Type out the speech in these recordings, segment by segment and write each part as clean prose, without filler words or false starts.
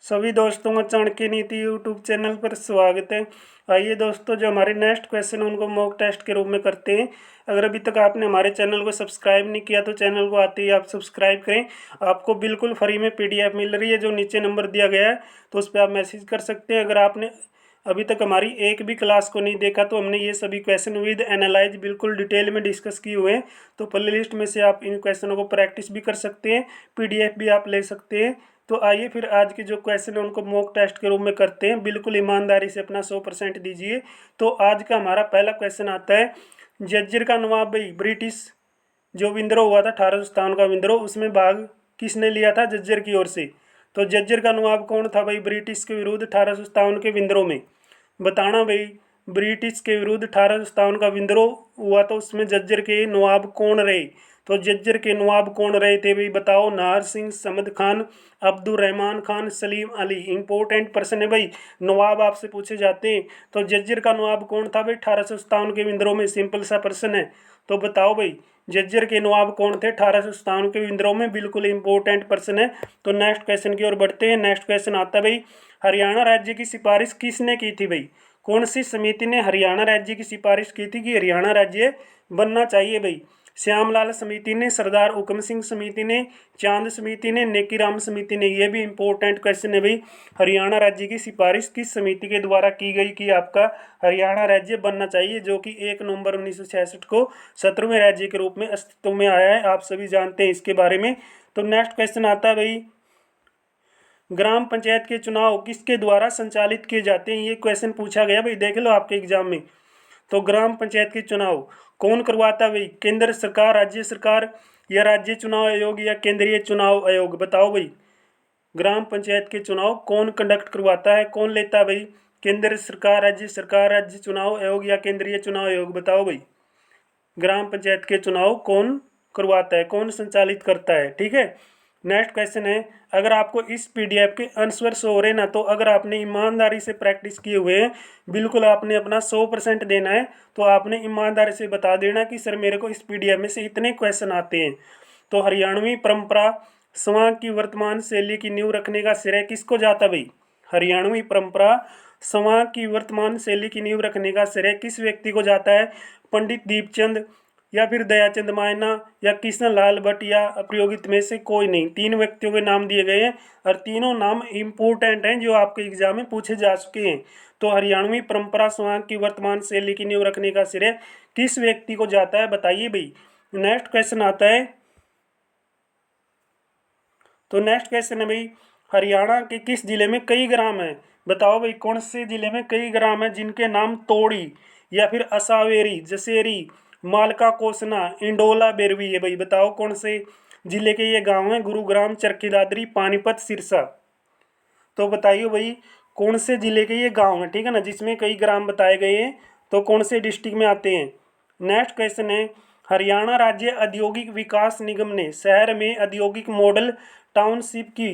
सभी दोस्तों का चाणक्य नीति यूट्यूब चैनल पर स्वागत है। आइए दोस्तों, जो हमारे नेक्स्ट क्वेश्चन है उनको मॉक टेस्ट के रूप में करते हैं। अगर अभी तक आपने हमारे चैनल को सब्सक्राइब नहीं किया तो चैनल को आते ही आप सब्सक्राइब करें। आपको बिल्कुल फ्री में पीडीएफ मिल रही है, जो नीचे नंबर दिया गया है, तो उस पर आप मैसेज कर सकते हैं। अगर आपने अभी तक हमारी एक भी क्लास को नहीं देखा तो हमने ये सभी क्वेश्चन विद एनालाइज बिल्कुल डिटेल में डिस्कस किए हुए हैं, तो प्ले लिस्ट में से आप इन क्वेश्चनों को प्रैक्टिस भी कर सकते हैं, पीडीएफ भी आप ले सकते हैं। तो आइए फिर आज के जो क्वेश्चन है उनको मॉक टेस्ट के रूप में करते हैं। बिल्कुल ईमानदारी से अपना 100% दीजिए। तो आज का हमारा पहला क्वेश्चन आता है, जज्जर का नवाब भाई ब्रिटिश जो विद्रोह हुआ था 1857 का विद्रोह, उसमें भाग किसने लिया था जज्जर की ओर से। तो जज्जर का नवाब कौन था भाई ब्रिटिश के विरुद्ध 1857 के विद्रोह में? बताना भाई, ब्रिटिश के विरुद्ध 1857 का विद्रोह हुआ तो उसमें जज्जर के नवाब कौन रहे? तो जज्जर के नवाब कौन रहे थे भाई? बताओ। नाहर सिंह, समद खान, अब्दुल रहमान खान, सलीम अली। इंपॉर्टेंट पर्सन है भाई, नवाब आपसे पूछे जाते हैं। तो जज्जर का नवाब कौन था भाई 1857 के विद्रोह में? सिंपल सा पर्सन है। तो बताओ भाई, जज्जर के नवाब कौन थे 1857 के विद्रोह में? बिल्कुल इंपॉर्टेंट पर्सन है। तो नेक्स्ट क्वेश्चन की ओर बढ़ते हैं। नेक्स्ट क्वेश्चन आता है भाई, हरियाणा राज्य की सिफारिश किसने की थी भाई? कौन सी समिति ने हरियाणा राज्य की सिफारिश की थी कि हरियाणा राज्य बनना चाहिए भाई? श्यामलाल समिति ने, सरदार हुकम सिंह समिति ने, चांद समिति ने, नेकीराम समिति ने? ये भी इंपॉर्टेंट क्वेश्चन है भाई। हरियाणा राज्य की सिफारिश किस समिति के द्वारा की गई कि आपका हरियाणा राज्य बनना चाहिए, जो कि 1 नवंबर 1966 को 17वें राज्य के रूप में अस्तित्व में आया है। आप सभी जानते हैं इसके बारे में। तो नेक्स्ट क्वेश्चन आता है भाई, ग्राम पंचायत के चुनाव किसके द्वारा संचालित किए जाते हैं? ये क्वेश्चन पूछा गया भाई, देख लो आपके एग्जाम में। तो ग्राम पंचायत के चुनाव कौन करवाता है भाई? केंद्र सरकार, राज्य सरकार, या राज्य चुनाव आयोग, या केंद्रीय चुनाव आयोग? बताओ भाई, ग्राम पंचायत के चुनाव कौन कंडक्ट करवाता है, कौन लेता है भाई? केंद्र सरकार, राज्य चुनाव आयोग, या केंद्रीय चुनाव आयोग? बताओ भाई, ग्राम पंचायत के चुनाव कौन करवाता है, कौन संचालित करता है? ठीक है। नेक्स्ट क्वेश्चन है, अगर आपको इस पीडीएफ के आंसर शो हो रहे ना, तो अगर आपने ईमानदारी से प्रैक्टिस किए हुए हैं, बिल्कुल आपने अपना 100% देना है। तो आपने ईमानदारी से बता देना कि सर मेरे को इस पीडीएफ में से इतने क्वेश्चन आते हैं। तो हरियाणवी परंपरा स्वांग की वर्तमान शैली की नींव रखने का श्रेय किसको जाता भाई? हरियाणवी परंपरा स्वांग की वर्तमान शैली की नींव रखने का श्रेय किस व्यक्ति को जाता है? पंडित दीपचंद, या फिर दयाचंद मायना, या कृष्ण लाल भट्ट, या अप्रयोगित में से कोई नहीं। 3 व्यक्तियों के नाम दिए गए हैं और तीनों नाम इम्पोर्टेंट हैं, जो आपके एग्जाम में पूछे जा चुके हैं। तो हरियाणवी परंपरा स्वांग की वर्तमान शैली की नींव रखने का श्रेय किस व्यक्ति को जाता है? बताइए भाई। नेक्स्ट क्वेश्चन आता है, तो नेक्स्ट क्वेश्चन है भाई, हरियाणा के किस जिले में कई ग्राम है? बताओ भाई, कौन से जिले में कई ग्राम है जिनके नाम तोड़ी, या फिर असावेरी, जसेरी, मालका कोसना, इंडोला, बेरवी है भाई? बताओ कौन से जिले के ये गांव हैं? गुरुग्राम, चरखी दादरी, पानीपत, सिरसा। तो बताइए भाई, कौन से जिले के ये गांव हैं, ठीक है ना, जिसमें कई ग्राम बताए गए हैं, तो कौन से डिस्ट्रिक्ट में आते हैं? नेक्स्ट क्वेश्चन है, हरियाणा राज्य औद्योगिक विकास निगम ने शहर में औद्योगिक मॉडल टाउनशिप की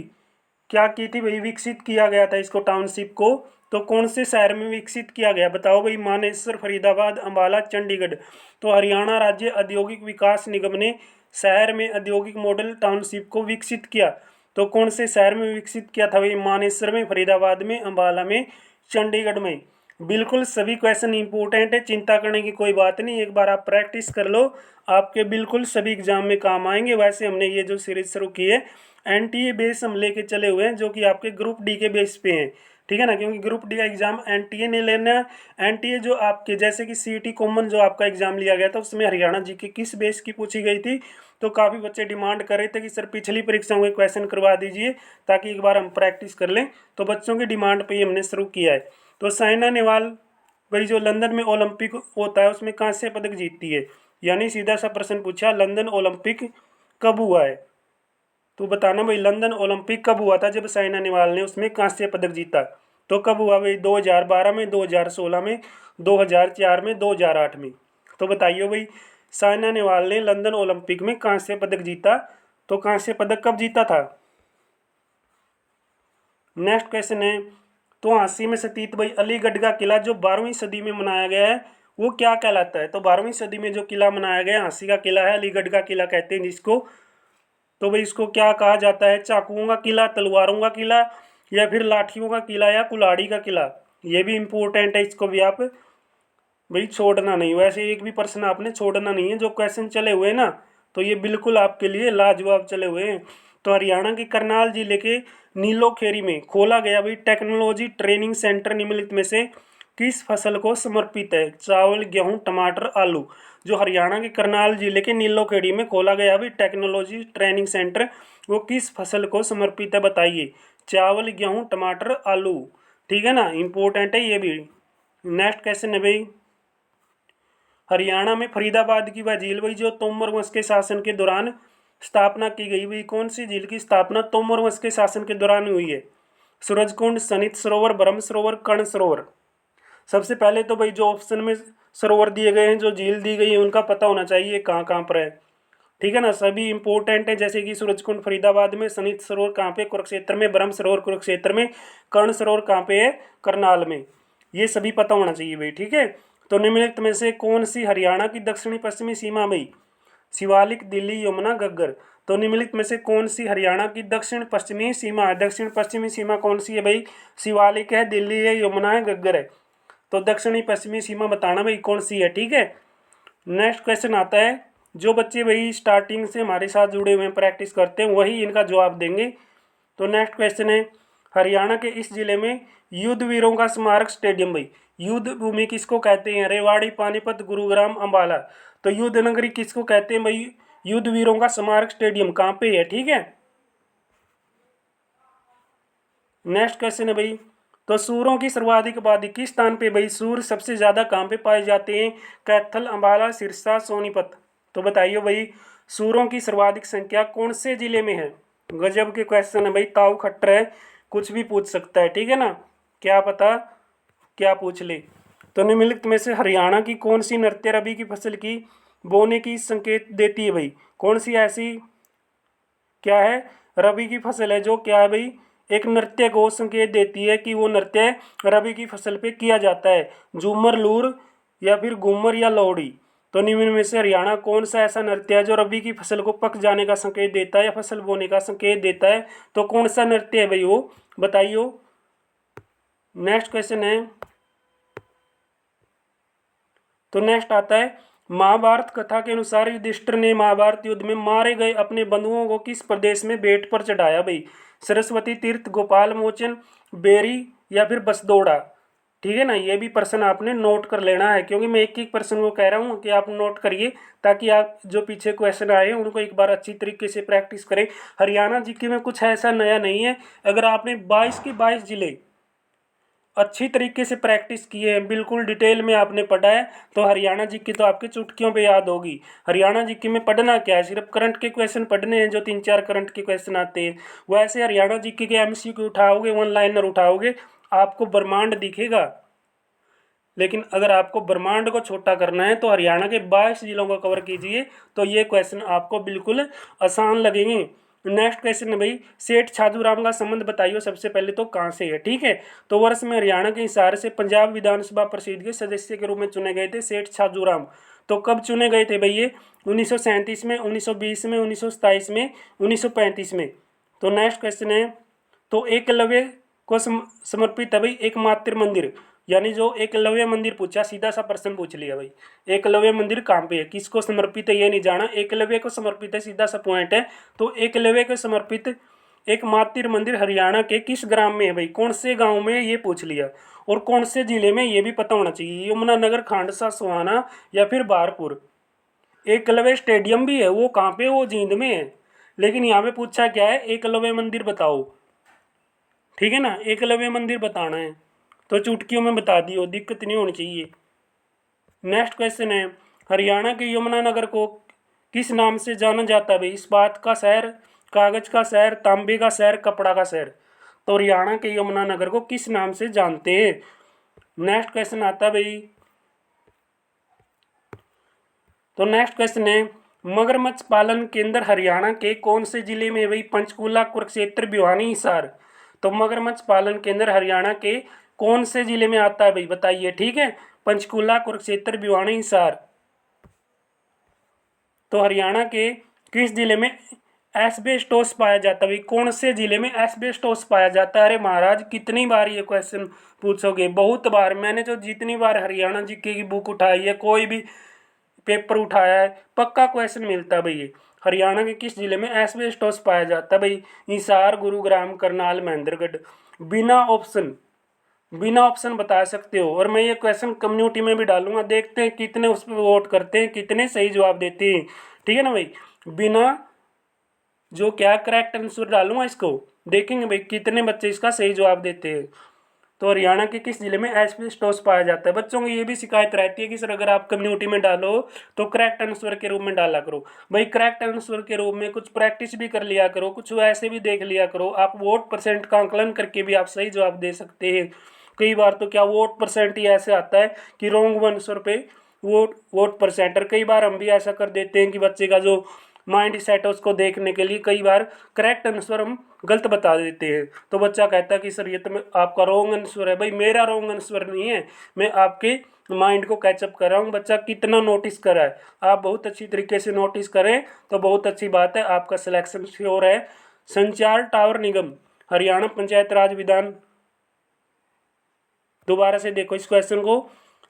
क्या की थी भाई? विकसित किया गया था इसको, टाउनशिप को। तो कौन से शहर में विकसित किया गया? बताओ भाई, मानेसर, फरीदाबाद, अंबाला, चंडीगढ़। तो हरियाणा राज्य औद्योगिक विकास निगम ने शहर में औद्योगिक मॉडल टाउनशिप को विकसित किया। तो कौन से शहर में विकसित किया था भाई? मानेसर में, फरीदाबाद में, अंबाला में, चंडीगढ़ में। बिल्कुल सभी क्वेश्चन इंपॉर्टेंट है, चिंता करने की कोई बात नहीं। एक बार आप प्रैक्टिस कर लो, आपके बिल्कुल सभी एग्जाम में काम आएंगे। वैसे हमने ये जो सीरीज शुरू की है एनटीए बेस हम लेके चले हुए हैं, जो कि आपके ग्रुप डी के बेस पे हैं, ठीक है ना, क्योंकि ग्रुप डी का एग्जाम एनटीए नहीं लेना है। एनटीए जो आपके जैसे कि सीईटी कॉमन जो आपका एग्जाम लिया गया था, उसमें हरियाणा जी की किस बेस की पूछी गई थी? तो काफ़ी बच्चे डिमांड कर रहे थे कि सर पिछली परीक्षाओं के क्वेश्चन करवा दीजिए, ताकि एक बार हम प्रैक्टिस कर लें। तो बच्चों की डिमांड पर ही हमने शुरू किया है। तो साइना नेहवाल भाई, जो लंदन में ओलंपिक होता है उसमें कांस्य पदक जीतती है, यानी सीधा सा प्रश्न पूछा, लंदन ओलंपिक कब हुआ है? तो बताना भाई, लंदन ओलंपिक कब हुआ था जब साइना नेहवाल ने उसमें कांस्य पदक जीता? तो कब हुआ भाई? 2012 में, 2016 में, 2004 में, 2008 में? तो बताइए भाई, साइना नेहवाल ने लंदन ओलंपिक में कांस्य पदक जीता, तो कांस्य पदक कब जीता था? नेक्स्ट क्वेश्चन है, तो हाँसी में सतीत भाई अलीगढ़ का किला जो 12वीं सदी में बनाया गया है वो क्या कहलाता है? तो 12वीं सदी में जो किला बनाया गया हाँसी का किला है, अलीगढ़ का किला कहते हैं जिसको। तो भाई इसको क्या कहा जाता है? चाकुओं का किला, तलवारों का किला, या फिर लाठियों का किला या कुल्हाड़ी का किला, ये भी इम्पोर्टेंट है, इसको भी आप भाई छोड़ना नहीं। वैसे एक भी प्रश्न आपने छोड़ना नहीं है, जो क्वेश्चन चले हुए हैं ना तो ये बिल्कुल आपके लिए लाजवाब चले हुए हैं। तो हरियाणा के करनाल जिले के नीलोखेरी में खोला गया भाई टेक्नोलॉजी ट्रेनिंग सेंटर निम्नलिखित में से किस फसल को समर्पित है? चावल, गेहूं, टमाटर, आलू। जो हरियाणा के करनाल जिले के नीलोखेड़ी में खोला गया भाई टेक्नोलॉजी ट्रेनिंग सेंटर, वो किस फसल को समर्पित है बताइए? चावल, गेहूं, टमाटर, आलू। ठीक है ना, इंपॉर्टेंट है ये भी। नेक्स्ट क्वेश्चन है भाई, हरियाणा में फरीदाबाद की वह झील भाई जो तोमर वंश के शासन के दौरान स्थापना की गई, भाई कौन सी झील की स्थापना तोमर वंश के शासन के दौरान हुई है? सूरजकुंड, सनित सरोवर, ब्रह्म सरोवर, कर्ण सरोवर। सबसे पहले तो भाई जो ऑप्शन में सरोवर दिए गए हैं, जो झील दी गई है, उनका पता होना चाहिए कहाँ कहाँ पर है। ठीक है ना, सभी इंपॉर्टेंट है, जैसे कि सूरजकुंड फरीदाबाद में, सनित सरोवर कहाँ पे? कुरुक्षेत्र में, ब्रह्म सरोवर कुरुक्षेत्र में, कर्ण सरोवर कहाँ पे है? करनाल में। ये सभी पता होना चाहिए भाई। ठीक है, तो निम्नलिखित में से कौन सी हरियाणा की दक्षिणी पश्चिमी सीमा भाई? शिवालिक, दिल्ली, यमुना, घग्गर। तो निम्नलिखित में से कौन सी हरियाणा की दक्षिण पश्चिमी सीमा है? दक्षिण पश्चिमी सीमा कौन सी है भाई? शिवालिक है, दिल्ली है, यमुना है, घग्गर है। तो दक्षिणी पश्चिमी सीमा बताना भाई कौन सी है। ठीक है, नेक्स्ट क्वेश्चन आता है, जो बच्चे भाई स्टार्टिंग से हमारे साथ जुड़े हुए हैं, प्रैक्टिस करते हैं, वही इनका जवाब देंगे। तो नेक्स्ट क्वेश्चन है, हरियाणा के इस जिले में युद्ध वीरों का स्मारक स्टेडियम भाई, युद्ध भूमि किसको कहते हैं? रेवाड़ी, पानीपत, गुरुग्राम, अंबाला। तो युद्ध नगरी किसको कहते हैं भाई? युद्ध वीरों का स्मारक स्टेडियम कहाँ पे है? ठीक है, नेक्स्ट क्वेश्चन है भाई, तो सूरों की सर्वाधिक आबादी किस स्थान पे भाई? सूर सबसे ज्यादा कहाँ पे पाए जाते हैं? कैथल, अंबाला, सिरसा, सोनीपत। तो बताइए भाई, सूरों की सर्वाधिक संख्या कौन से जिले में है? गजब के क्वेश्चन है भाई, ताऊ खट्टर है, कुछ भी पूछ सकता है। ठीक है ना, क्या पता क्या पूछ ले। तो निम्नलिखित में से हरियाणा की कौन सी नृत्य रबी की फसल की बोने की संकेत देती है भाई? कौन सी ऐसी क्या है रबी की फसल है जो क्या है भाई एक नृत्य को संकेत देती है कि वो नृत्य रबी की फसल पे किया जाता है? झूमर, लूर या फिर घूमर या लोहड़ी। तो निम्न में से हरियाणा कौन सा ऐसा नृत्य है जो रबी की फसल को पक जाने का संकेत देता है या फसल बोने का संकेत देता है? तो कौन सा नृत्य है भाई वो बताइए। नेक्स्ट क्वेश्चन है, तो नेक्स्ट आता है, महाभारत कथा के अनुसार युधिष्ठिर ने महाभारत युद्ध में मारे गए अपने बंधुओं को किस प्रदेश में भेंट पर चढ़ाया भाई? सरस्वती तीर्थ, गोपाल मोचन, बेरी या फिर बसदोड़ा। ठीक है ना, ये भी प्रश्न आपने नोट कर लेना है, क्योंकि मैं एक एक प्रश्न को कह रहा हूँ कि आप नोट करिए, ताकि आप जो पीछे क्वेश्चन आए हैं उनको एक बार अच्छी तरीके से प्रैक्टिस करें। हरियाणा जीके में कुछ ऐसा नया नहीं है, अगर आपने 22 के 22 जिले अच्छी तरीके से प्रैक्टिस किए हैं, बिल्कुल डिटेल में आपने पढ़ा है, तो हरियाणा जीके तो आपके चुटकियों पे याद होगी। हरियाणा जीके में पढ़ना क्या है, सिर्फ करंट के क्वेश्चन पढ़ने हैं, जो 3-4 करंट के क्वेश्चन आते हैं। वैसे हरियाणा जीके के एमसीक्यू उठाओगे, वन लाइनर उठाओगे, आपको ब्रह्मांड दिखेगा। लेकिन अगर आपको ब्रह्मांड को छोटा करना है तो हरियाणा के 22 जिलों को कवर कीजिए, तो ये क्वेश्चन आपको बिल्कुल आसान लगेंगे। नेक्स्ट क्वेश्चन है भाई, सेठ छाजूराम का संबंध बताइए सबसे पहले तो कहाँ से है? ठीक है, तो वर्ष में हरियाणा के हिसार से पंजाब विधानसभा परिषद के सदस्य के रूप में चुने गए थे सेठ छाजूराम। तो कब चुने गए थे भाई ये? 1937 में, 1920 में, 1927 में, 1935 में। तो नेक्स्ट क्वेश्चन है, तो एकलव्य को समर्पित है भाई एकमात्र मंदिर, यानी जो एकलव्य मंदिर पूछा, सीधा सा प्रश्न पूछ लिया भाई, एकलव्य मंदिर कहाँ पे है, किसको समर्पित है ये नहीं जाना, एकलव्य को समर्पित है, सीधा सा पॉइंट है। तो एकलव्य को समर्पित एकमात्र मंदिर हरियाणा के किस ग्राम में है भाई? कौन से गांव में ये पूछ लिया, और कौन से जिले में ये भी पता होना चाहिए, यमुनानगर, खांडसा, सोहाना या फिर बारपुर। एकलव्य स्टेडियम भी है, वो कहाँ पे? वो जींद में है। लेकिन यहाँ पे पूछा क्या है, एकलव्य मंदिर बताओ। ठीक है ना, एकलव्य मंदिर बताना है, तो चुटकियों में बता दियो, दिक्कत नहीं होनी चाहिए। नेक्स्ट क्वेश्चन है, हरियाणा के यमुनानगर को किस नाम से जाना जाता है भाई? इस्पात का शहर, कागज का शहर, तांबे का शहर, कपड़ा का शहर। तो हरियाणा के यमुनानगर को किस नाम से जानते हैं? नेक्स्ट क्वेश्चन आता है भाई, तो नेक्स्ट क्वेश्चन है, मगरमच्छ पालन केंद्र हरियाणा के कौन से जिले में है भाई? पंचकूला, कुरुक्षेत्र, भिवानी, हिसार। तो मगरमच्छ पालन केंद्र हरियाणा के कौन से जिले में आता है भाई बताइए? ठीक है, पंचकूला, कुरुक्षेत्र, भिवानी, हिसार। तो हरियाणा के किस जिले में एस्बेस्टोस पाया जाता है भाई, कौन से जिले में एस्बेस्टोस पाया जाता है? अरे महाराज कितनी बार ये क्वेश्चन पूछोगे? बहुत बार। मैंने जो जितनी बार हरियाणा जीके की बुक उठाई है, कोई भी पेपर उठाया है, पक्का क्वेश्चन मिलता है भाई। ये हरियाणा के किस जिले में एस्बेस्टोस पाया जाता है भाई? हिसार, गुरुग्राम, करनाल, महेंद्रगढ़। बिना ऑप्शन, बिना ऑप्शन बता सकते हो। और मैं ये क्वेश्चन कम्युनिटी में भी डालूंगा, देखते हैं कितने उस पर वोट करते हैं, कितने सही जवाब देते हैं। ठीक है ना भाई? बिना जो क्या करेक्ट आंसर डालूंगा इसको, देखेंगे भाई कितने बच्चे इसका सही जवाब देते हैं। तो हरियाणा के किस जिले में एस्बेस्टोस पाया जाता है? बच्चों की ये भी शिकायत रहती है कि सर अगर आप कम्युनिटी में डालो तो करेक्ट आंसर के रूप में डाला करो। भाई करेक्ट आंसर के रूप में कुछ प्रैक्टिस भी कर लिया करो, कुछ ऐसे भी देख लिया करो। आप वोट परसेंट का आंकलन करके भी आप सही जवाब दे सकते हैं। कई बार तो क्या वोट परसेंट ही ऐसे आता है कि रॉन्ग आंसर पे वोट वोट परसेंट। और कई बार हम भी ऐसा कर देते हैं कि बच्चे का जो माइंड सेट है उसको देखने के लिए कई बार करेक्ट आंसर हम गलत बता देते हैं। तो बच्चा कहता है कि सर ये तो आपका रॉन्ग आंसर है। भाई मेरा रॉन्ग आंसर नहीं है, मैं आपके माइंड को कैचअप कर रहा हूँ। बच्चा कितना नोटिस कर रहा है, आप बहुत अच्छी तरीके से नोटिस करें तो बहुत अच्छी बात है, आपका सिलेक्शन श्योर है। संचार टावर निगम हरियाणा पंचायत राज विधान, दोबारा से देखो इस क्वेश्चन को।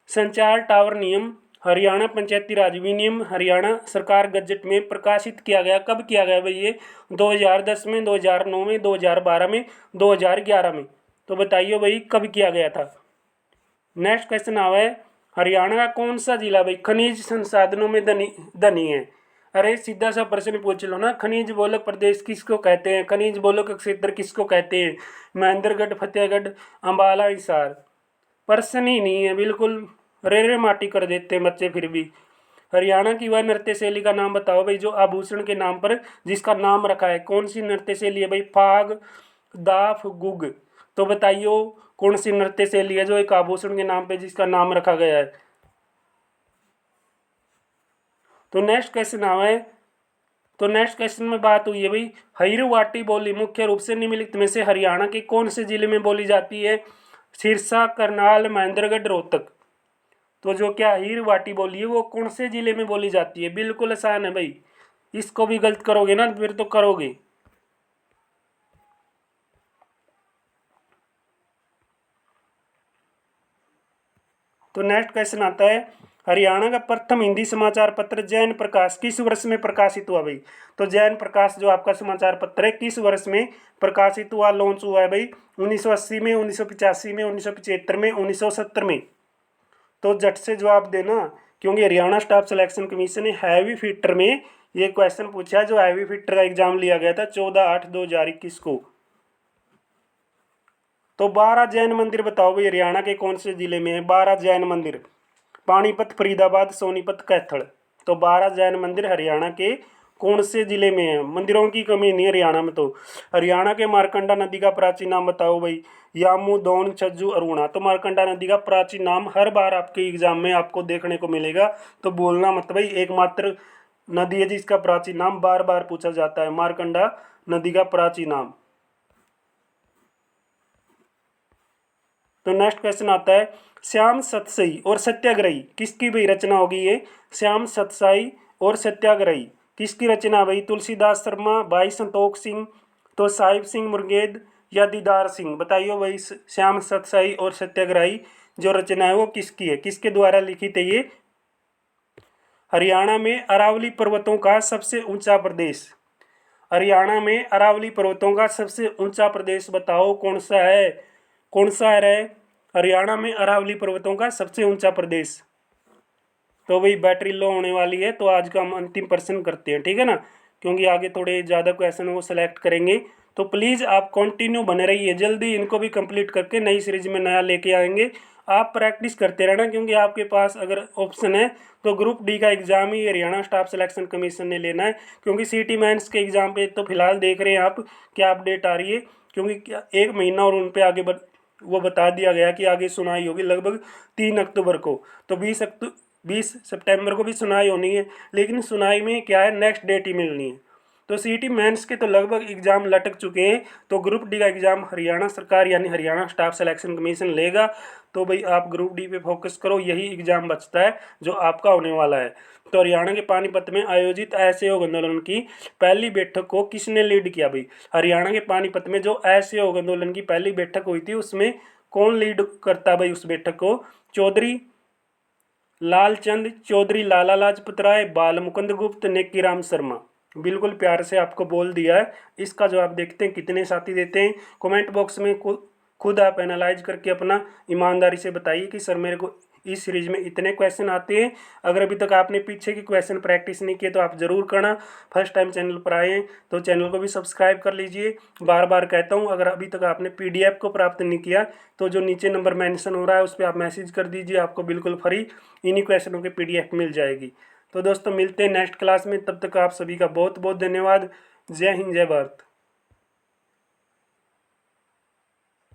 संचार टावर नियम हरियाणा पंचायती राज विनियम हरियाणा सरकार गजट में प्रकाशित किया गया। कब किया गया भाई ये? 2010 में, 2009 में, 2012 में, 2011 में। तो बताइए भाई कब किया गया था। नेक्स्ट क्वेश्चन आवा है, हरियाणा का कौन सा जिला भाई खनिज संसाधनों में धनी है? अरे सीधा सा प्रश्न पूछ लो ना, खनिज बोलक प्रदेश किसको कहते हैं? खनिज बोलक क्षेत्र किसको कहते हैं? महेंद्रगढ़, फतेहगढ़, अम्बाला, हिसार। प्रश्न ही नहीं है, बिल्कुल रेरे माटी कर देते हैं बच्चे फिर भी। हरियाणा की वह नृत्य शैली का नाम बताओ भाई जो आभूषण के नाम पर जिसका नाम रखा है। कौन सी नृत्य शैली है भाई? फाग, दाफ, गुग। तो बताइए कौन सी नृत्य शैली है जो एक आभूषण के नाम पे जिसका नाम रखा गया है? तो नेक्स्ट क्वेश्चन आवा है, तो नेक्स्ट क्वेश्चन में बात हुई है भाई हरिवाटी बोली मुख्य रूप से निम्नलिखित में से हरियाणा के कौन से जिले में बोली जाती है? सिरसा, करनाल, महेंद्रगढ़, रोहतक। तो जो क्या हीर वाटी बोली है वो कौन से जिले में बोली जाती है? बिल्कुल आसान है भाई, इसको भी गलत करोगे ना फिर तो करोगे। तो नेक्स्ट क्वेश्चन आता है, हरियाणा का प्रथम हिंदी समाचार पत्र जैन प्रकाश किस वर्ष में प्रकाशित हुआ भाई? तो जैन प्रकाश जो आपका समाचार पत्र है किस वर्ष में प्रकाशित हुआ, लॉन्च हुआ है भाई? 1980 में, 1985 में, 1975 में, 1970 में। तो झट से जवाब देना, क्योंकि हरियाणा स्टाफ सिलेक्शन कमीशन ने हैवी फिटर में ये क्वेश्चन पूछा है, जो हैवी फिटर का एग्जाम लिया गया था 14/8/2021 को। तो 12 जैन मंदिर बताओ भाई हरियाणा के कौन से जिले में है? 12 जैन मंदिर, पानीपत, फरीदाबाद, सोनीपत, कैथल। तो 12 जैन मंदिर हरियाणा के कौन से जिले में है? मंदिरों की कमी नहीं है हरियाणा में। तो हरियाणा के मारकंडा नदी का प्राचीन नाम बताओ भाई? यामू, दोन, छज्जू, अरुणा। तो मारकंडा नदी का प्राचीन नाम हर बार आपके एग्जाम में आपको देखने को मिलेगा, तो बोलना मत भाई। एकमात्र नदी है जिसका प्राचीन नाम बार बार पूछा जाता है, मारकंडा नदी का प्राचीन नाम। तो नेक्स्ट क्वेश्चन आता है, श्याम सतसाई और सत्याग्रही किसकी भाई रचना होगी? ये श्याम सतसाई और सत्याग्रही किसकी रचना भाई? तुलसीदास शर्मा, भाई संतोख सिंह, तो साहिब सिंह मुर्गेद या दीदार सिंह। बताइए भाई श्याम सतसाई और सत्याग्रही जो रचना है वो किसकी है, किसके द्वारा लिखित है ये? हरियाणा में अरावली पर्वतों का सबसे ऊंचा प्रदेश, हरियाणा में अरावली पर्वतों का सबसे ऊंचा प्रदेश बताओ कौन सा है? कौन सा है हरियाणा में अरावली पर्वतों का सबसे ऊंचा प्रदेश? तो भाई बैटरी लो होने वाली है, तो आज का हम अंतिम प्रश्न करते हैं, ठीक है ना, क्योंकि आगे थोड़े ज़्यादा क्वेश्चन वो सेलेक्ट करेंगे। तो प्लीज़ आप कंटिन्यू बने रहिए, जल्दी इनको भी कंप्लीट करके नई सीरीज में नया लेके आएंगे। आप प्रैक्टिस करते रहना, क्योंकि आपके पास अगर ऑप्शन है तो ग्रुप डी का एग्ज़ाम ही हरियाणा स्टाफ सिलेक्शन कमीशन ने लेना है। क्योंकि सिटी मेंस के एग्ज़ाम पे तो फिलहाल देख रहे हैं आप क्या अपडेट आ रही है, क्योंकि क्या 1 महीना और उन पर आगे वो बता दिया गया कि आगे सुनाई होगी लगभग 3 अक्टूबर को। तो 20 सितंबर को भी सुनाई होनी है, लेकिन सुनाई में क्या है नेक्स्ट डेट ही मिलनी है। तो सीईटी मेंस के तो लगभग एग्जाम लटक चुके हैं, तो ग्रुप डी का एग्जाम हरियाणा सरकार यानी हरियाणा स्टाफ सिलेक्शन कमीशन लेगा। तो भाई आप ग्रुप डी पे फोकस करो, यही एग्जाम बचता है जो आपका होने वाला है। तो हरियाणा के पानीपत में आयोजित असहयोग आंदोलन की पहली बैठक को किसने लीड किया भाई? हरियाणा के पानीपत में जो असहयोग आंदोलन की पहली बैठक हुई थी उसमें कौन लीड करता भाई उस बैठक को? चौधरी लालचंद चौधरी, लाला लाजपत राय, बाल मुकुंद गुप्त, नेकीराम शर्मा। बिल्कुल प्यार से आपको बोल दिया है। इसका जवाब देखते हैं कितने साथी देते हैं। कमेंट बॉक्स में खुद आप एनालाइज करके अपना ईमानदारी से बताइए कि सर मेरे को इस सीरीज में इतने क्वेश्चन आते हैं। अगर अभी तक आपने पीछे की क्वेश्चन प्रैक्टिस नहीं किए तो आप ज़रूर करना। फर्स्ट टाइम चैनल पर आए हैं तो चैनल को भी सब्सक्राइब कर लीजिए। बार बार कहता हूँ, अगर अभी तक आपने पीडीएफ को प्राप्त नहीं किया तो जो नीचे नंबर मेंशन हो रहा है उस पर आप मैसेज कर दीजिए, आपको बिल्कुल फ्री इन्हीं क्वेश्चनों की पीडीएफ मिल जाएगी। तो दोस्तों मिलते हैं नेक्स्ट क्लास में, तब तक आप सभी का बहुत बहुत धन्यवाद। जय हिंद, जय भारत।